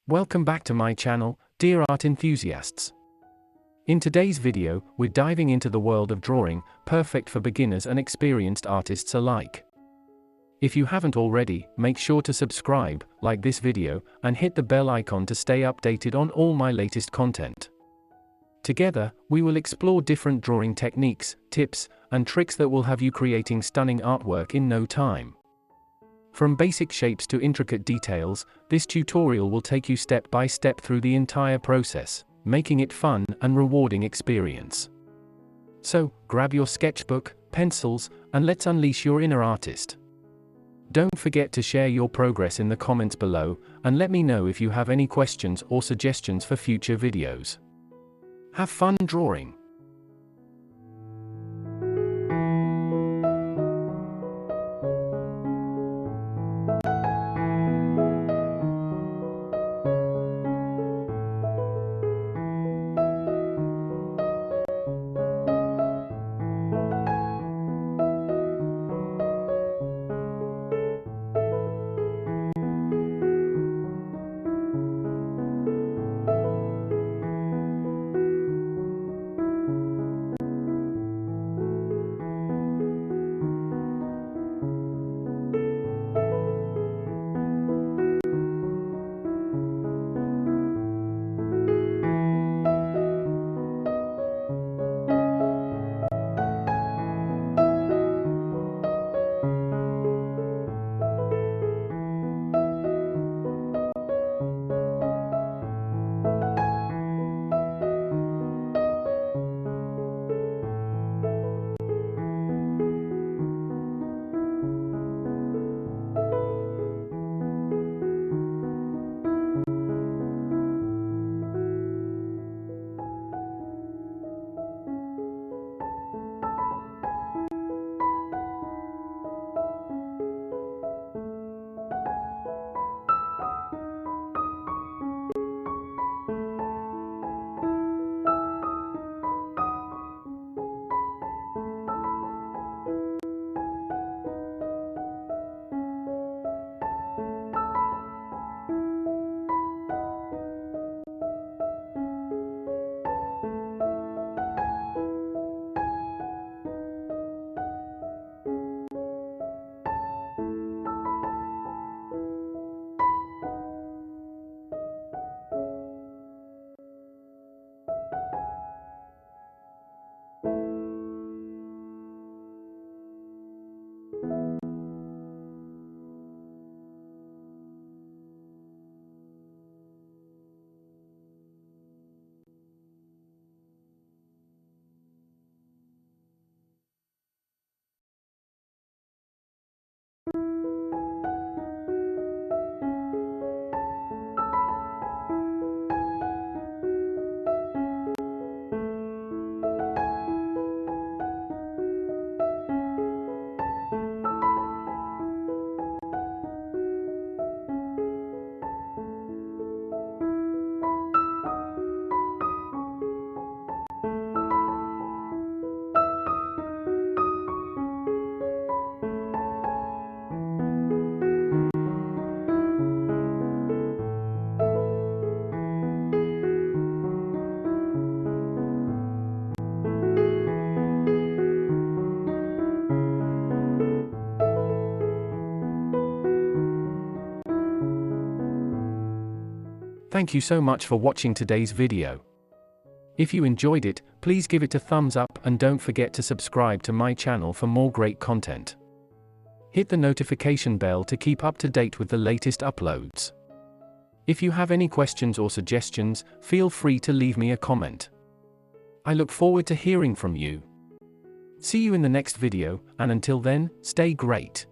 Welcome back to my channel, dear art enthusiasts. In today's video, we're diving into the world of drawing, perfect for beginners and experienced artists alike. If you haven't already, make sure to subscribe, like this video, and hit the bell icon to stay updated on all my latest content. Together, we will explore different drawing techniques, tips, and tricks that will have you creating stunning artwork in no time. From basic shapes to intricate details, this tutorial will take you step by step through the entire process, making it fun and rewarding experience. So, grab your sketchbook, pencils, and let's unleash your inner artist. Don't forget to share your progress in the comments below, and let me know if you have any questions or suggestions for future videos. Have fun drawing! Thank you so much for watching today's video. If you enjoyed it, please give it a thumbs up and don't forget to subscribe to my channel for more great content. Hit the notification bell to keep up to date with the latest uploads. If you have any questions or suggestions, feel free to leave me a comment. I look forward to hearing from you. See you in the next video, and until then, stay great.